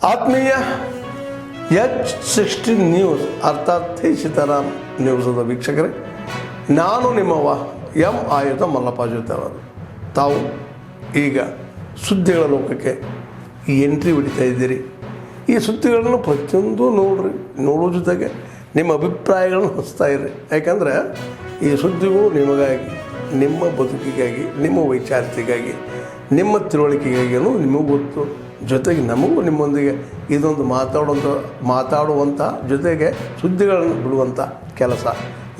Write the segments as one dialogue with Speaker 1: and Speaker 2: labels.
Speaker 1: ಆತ್ಮೀಯ H16 news ಅರ್ಥಾತ್ ಸೀತಾರಾಮ್ ನ್ಯೂಸದ ವೀಕ್ಷಕರೇ, ನಾನು ನಿಮ್ಮವ ಎಂ ಆಯುಧ ಮಲ್ಲಪ್ಪ ಜೊತೆ ಅವರು. ತಾವು ಈಗ ಸುದ್ದಿಗಳ ಲೋಕಕ್ಕೆ ಎಂಟ್ರಿ ಹೊಡಿತಾ ಇದ್ದೀರಿ. ಈ ಸುದ್ದಿಗಳನ್ನು ಪ್ರತಿಯೊಂದು ನೋಡೋ ಜೊತೆಗೆ ನಿಮ್ಮ ಅಭಿಪ್ರಾಯಗಳನ್ನು ಹಚ್ತಾ ಇರ್ರಿ. ಯಾಕಂದರೆ ಈ ಸುದ್ದಿಗಳು ನಿಮಗಾಗಿ, ನಿಮ್ಮ ಬದುಕಿಗಾಗಿ, ನಿಮ್ಮ ವೈಚಾರಿಕೆಗಾಗಿ, ನಿಮ್ಮ ತಿಳುವಳಿಕೆಗಾಗಿ ನಿಮಗೂ ಗೊತ್ತು. ಜೊತೆಗೆ ನಮಗೂ ನಿಮ್ಮೊಂದಿಗೆ ಇದೊಂದು ಮಾತಾಡುವಂಥ ಜೊತೆಗೆ ಸುದ್ದಿಗಳನ್ನು ಬಿಡುವಂಥ ಕೆಲಸ.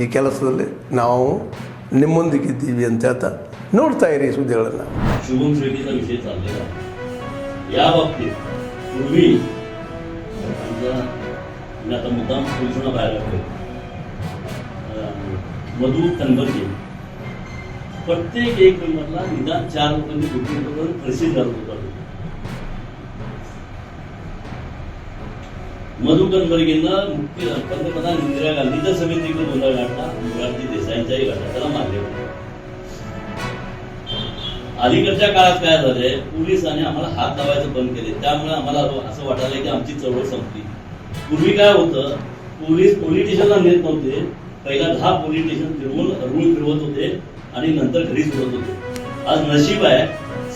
Speaker 1: ಈ ಕೆಲಸದಲ್ಲಿ ನಾವು ನಿಮ್ಮೊಂದಿಗಿದ್ದೀವಿ ಅಂತ ಹೇಳ್ತಾ ನೋಡ್ತಾ ಇರಿ ಸುದ್ದಿಗಳನ್ನು.
Speaker 2: शुभम शेट्टीचा विषय चाललेला या बाबतीत पूर्वी मी आता मुद्दाम पोलिसांना बाहेर लागतोय. मधु कनबर्गे प्रत्येक एक फिल्ममधला निदान 4 लोकांनी बुकिंग करून प्रसिद्ध झाला होता. मधु कनबर्गेंना मुख्य पंतप्रधान इंदिरा गांधीच्या समितीकडे गोंधळ घातला, मोरारजी देसाईंच्याही घातला, त्याला मारले होते. अलीकडच्या काळात काय झालंय, पोलिसांनी आम्हाला हात लावायचं बंद केले. त्यामुळे आम्हाला असं वाटायला की आमची चळवळ संपली. पूर्वी काय होतं, पोलीस पोलिटिशियनला नेत नव्हते. पहिला 10 पोलिटिशियन फिरवून रूळ फिरवत होते आणि नंतर घरी सोडत होते. आज नशीब आहे,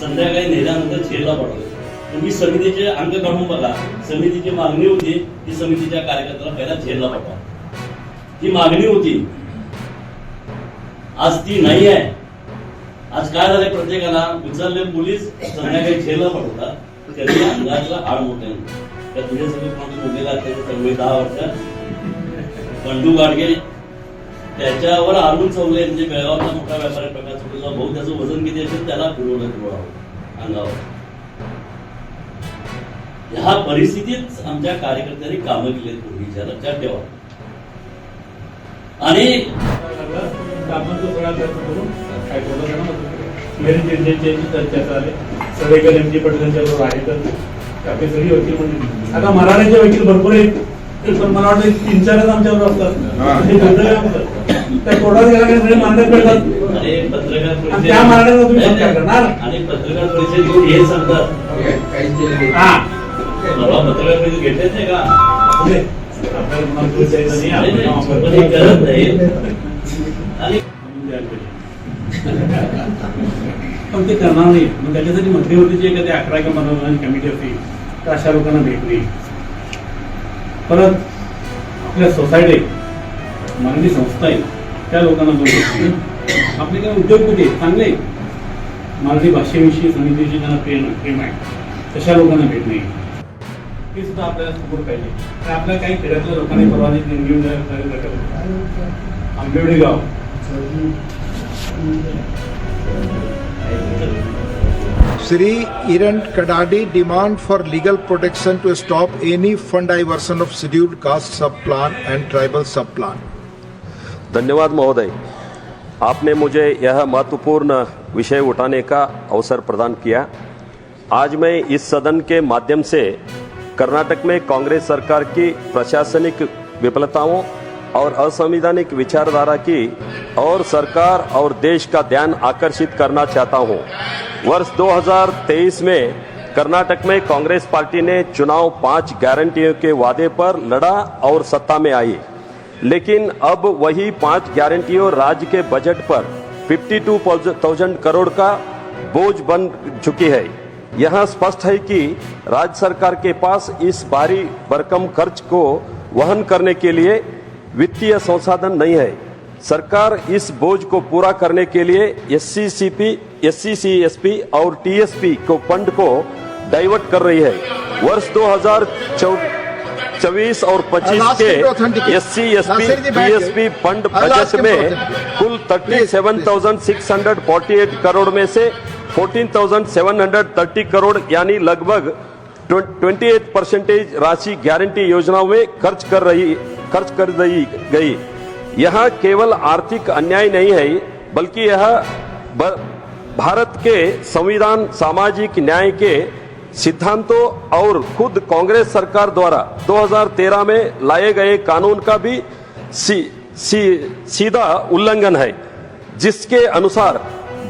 Speaker 2: संध्याकाळी नेल्यानंतर जेलला पाठवले. तुम्ही समितीचे अंक काढून बघा. समितीची मागणी होती की समितीच्या कार्यकर्त्याला पहिला जेलला पाठवा. ही मागणी होती, आज ती नाही आहे. आज काय झालंय, प्रत्येकाला उचलले पोलीस संध्याकाळी जेलला पाठवतात. त्याच्या अंदाजला आड मोठे त्या तुझे सगळे मोठेला सगळे 10 वर्ष बंडू गाडगे त्याच्यावर आरून चौले म्हणजे बेळगावचा मोठा व्यापारी प्रकाश चौलेला भाऊ, त्याचं वजन किती असेल त्याला फिरवलं अंगावर. ह्या परिस्थितीत आमच्या कार्यकर्त्यांनी कामं केली पूर्वीच्या, लक्षात ठेवा. आणि
Speaker 3: चर्चा चालू सगळे एमजी पटेलांच्या बरोबर आहे. तर आपले सगळी वकील म्हणजे आता मराठ्याचे वकील भरपूर आहेत, पण मला वाटतं 3-4च आमच्यावर असतात. त्या कोर्टात गेला की सगळे मान्य करतात. त्या मराठ्याचा तुम्ही संस्कार करणार
Speaker 2: आणि पत्रकार परिषद हे सांगतात.
Speaker 3: हा
Speaker 2: पत्रकार परिषद घेतलेच नाही का
Speaker 3: आपल्याला पण ते करणार नाही. मग त्याच्यासाठी मध्यवर्तीची एखादी 11 किंवा 12 कमिटी असते, तर अशा लोकांना भेटली. परत आपल्या सोसायटी मराठी संस्था आहे त्या लोकांना बोलतो. आपले काही उद्योगपती चांगले मराठी भाषेविषयी समितीविषयी त्यांना प्रेम आहे, तशा लोकांना भेट नाही. हे सुद्धा आपल्याला सपोर्ट पाहिजे. तर आपल्या काही खेड्यातल्या लोकांनी परवानी आंबेवडे गाव
Speaker 4: Sri Irant Kadadi demand for legal protection to stop any fund diversion of scheduled caste subplan and tribal subplan.
Speaker 5: धन्यवाद महोदय, आपने मुझे यह महत्वपूर्ण विषय उठाने का अवसर प्रदान किया. आज मैं इस सदन के माध्यम से कर्नाटक में कांग्रेस सरकार की प्रशासनिक विफलताओं और असंवैधानिक विचारधारा की और सरकार और देश का ध्यान आकर्षित करना चाहता हूं. वर्ष 2023 में कर्नाटक में कांग्रेस पार्टी ने चुनाव 5 गारंटियों के वादे पर लड़ा और सत्ता में आई. लेकिन अब वही 5 गारंटियों राज्य के बजट पर 52,000 करोड़ का बोझ बन चुकी है. यह स्पष्ट है कि राज्य सरकार के पास इस भारी भरकम खर्च को वहन करने के लिए वित्तीय संसाधन नहीं है. सरकार इस बोझ को पूरा करने के लिए SCCSP और TSP को फंड को डाइवर्ट कर रही है. वर्ष 2024 और 25 के SCSP TSP फंड बजट में कुल 37,648 करोड़ में से 14,730 करोड़ यानी लगभग 28% राशि गारंटी योजनाओं में खर्च कर दी गई. यह केवल आर्थिक अन्याय नहीं है, बल्कि यह भारत के संविधान, सामाजिक न्याय के सिद्धांतों और खुद कांग्रेस सरकार द्वारा 2013 में लाए गए कानून का भी सीधा उल्लंघन है, जिसके अनुसार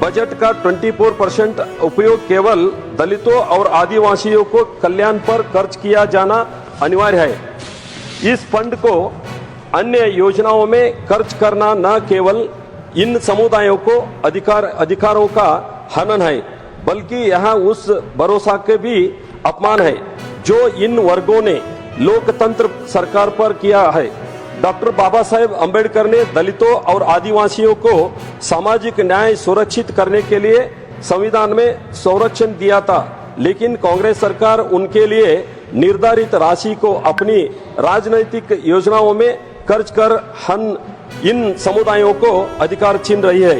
Speaker 5: बजट का 24% उपयोग केवल दलितों और आदिवासियों को कल्याण पर खर्च किया जाना अनिवार्य है। इस फंड को अन्य योजनाओं में खर्च करना न केवल इन समुदायों को अधिकारों का हनन है, बल्कि यह उस भरोसा के भी अपमान है जो इन वर्गों ने लोकतंत्र सरकार पर किया है। डॉक्टर बाबा साहेब अम्बेडकर ने दलितों और आदिवासियों को सामाजिक न्याय सुरक्षित करने के लिए संविधान में संरक्षण दिया था, लेकिन कांग्रेस सरकार उनके लिए निर्धारित राशि को अपनी राजनीतिक योजनाओं में खर्च कर इन समुदायों को अधिकार छीन रही है।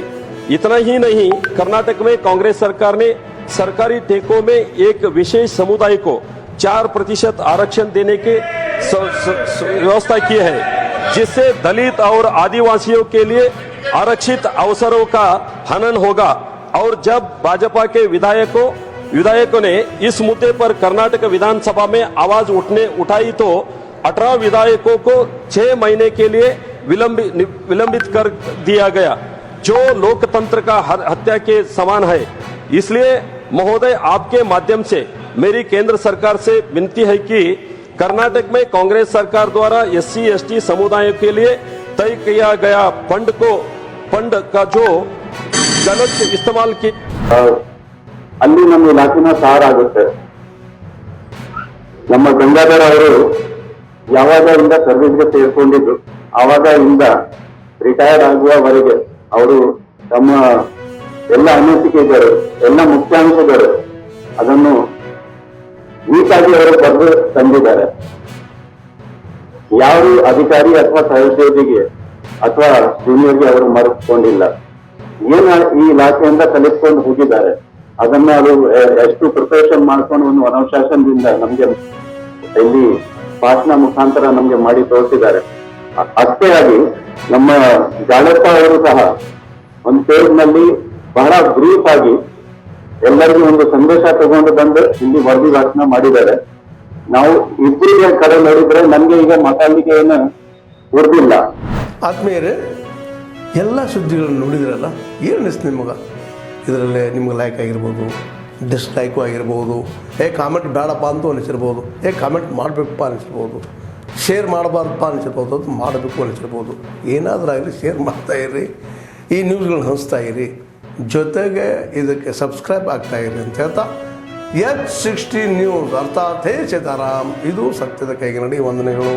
Speaker 5: इतना ही नहीं, कर्नाटक में कांग्रेस सरकार ने सरकारी ठेकों में एक विशेष समुदाय को 4% आरक्षण देने की व्यवस्था की है, जिससे दलित और आदिवासियों के लिए आरक्षित अवसरों का हनन होगा। और जब भाजपा के विधायकों ने इस मुद्दे पर कर्नाटक विधानसभा में आवाज उठाई तो 18 विधायकों को 6 महीने के लिए विलंबित कर दिया गया, जो लोकतंत्र का हत्या के समान है। इसलिए महोदय, आपके माध्यम से मेरी केंद्र सरकार से विनती है कि कर्नाटक में कांग्रेस सरकार द्वारा SC/ST समुदाय के लिए तय किया गया फंड का जो गलत इस्तेमाल की
Speaker 6: ಅಲ್ಲಿ ನಮ್ಮ ಇಲಾಖೆನ ಸಾರಾಗುತ್ತೆ. ನಮ್ಮ ಗಂಗಾಧರ ಅವರು ಯಾವಾಗದಿಂದ ಸರ್ವಿಸ್ಗೆ ಸೇರ್ಕೊಂಡಿದ್ರು, ಆವಾಗಿಂದ ರಿಟೈರ್ಡ್ ಆಗುವವರೆಗೆ ಅವರು ತಮ್ಮ ಎಲ್ಲ ಅನಿಸಿಕೆಗಳು, ಎಲ್ಲ ಮುಖ್ಯಾಂಶಗಳು ಅದನ್ನು ನೀಟಾಗಿ ಅವರು ಬರೆದು ತಂದಿದ್ದಾರೆ. ಯಾವ ಅಧಿಕಾರಿ ಅಥವಾ ಸಹೋದ್ಯೋಗಿಗೆ ಅಥವಾ ಜೂನಿಯರ್ಗೆ ಅವರು ಮರೆತುಕೊಂಡಿಲ್ಲ. ಏನು ಈ ಇಲಾಖೆಯಿಂದ ಕಲಿಸ್ಕೊಂಡು ಹೋಗಿದ್ದಾರೆ ಅದನ್ನ ಅದು ಎಷ್ಟು ಪ್ರಿಪರೇಷನ್ ಮಾಡ್ಕೊಂಡು ಒಂದು ಅನುಶಾಸನದಿಂದ ನಮ್ಗೆ ಇಲ್ಲಿ ಭಾಷಣ ಮುಖಾಂತರ ನಮ್ಗೆ ಮಾಡಿ ತೋರಿಸಿದ್ದಾರೆ. ಅಷ್ಟೇ ಆಗಿ ನಮ್ಮ ಜಾಲಪ್ಪ ಅವರು ಸಹ ಒಂದು ಪೇಜ್ ನಲ್ಲಿ ಬಹಳ ಬ್ರೀಫ್ ಆಗಿ ಎಲ್ಲರಿಗೂ ಒಂದು ಸಂದೇಶ ತಗೊಂಡು ಬಂದು ಇಲ್ಲಿ ವರದಿ ಭಾಷಣ ಮಾಡಿದ್ದಾರೆ. ನಾವು ಇಬ್ಬರಿಗೆ ಕಡೆ ನೋಡಿದ್ರೆ ನಮ್ಗೆ ಈಗ ಮಾತಾಡ್ಲಿಕ್ಕೆ ಏನು ಉಳಿದಿಲ್ಲ.
Speaker 1: ಆತ್ಮೀಯರೇ, ಎಲ್ಲ ಸುದ್ದಿಗಳನ್ನು ನೋಡಿದ್ರಲ್ಲ, ಏನು ಅನಿಸ್ತು ನಿಮಗೆ? ಇದರಲ್ಲೇ ನಿಮ್ಗೆ ಲೈಕ್ ಆಗಿರ್ಬೋದು, ಡಿಸ್ಲೈಕು ಆಗಿರ್ಬೋದು, ಕಾಮೆಂಟ್ ಬೇಡಪ್ಪ ಅಂತ ಅನಿಸಿರ್ಬೋದು, ಕಾಮೆಂಟ್ ಮಾಡಬೇಕಪ್ಪ ಅನಿಸಿರ್ಬೋದು, ಶೇರ್ ಮಾಡಬಾರ್ದಪ್ಪ ಅನಿಸಿರ್ಬೋದು, ಅದು ಮಾಡಬೇಕು ಅನಿಸಿರ್ಬೋದು. ಏನಾದರೂ ಆಗಲಿ ಶೇರ್ ಮಾಡ್ತಾಯಿರಿ, ಈ ನ್ಯೂಸ್ಗಳನ್ನ ಹಂಚ್ತಾ ಇರಿ, ಜೊತೆಗೆ ಇದಕ್ಕೆ ಸಬ್ಸ್ಕ್ರೈಬ್ ಆಗ್ತಾಯಿರಿ ಅಂತ ಹೇಳ್ತಾ H16 ನ್ಯೂಸ್ ಅರ್ಥಾತ್ ಹೇ ಸೀತಾರಾಮ್, ಇದು ಸತ್ಯದ ಕೈಗೆ ನಡಿ. ವಂದನೆಗಳು.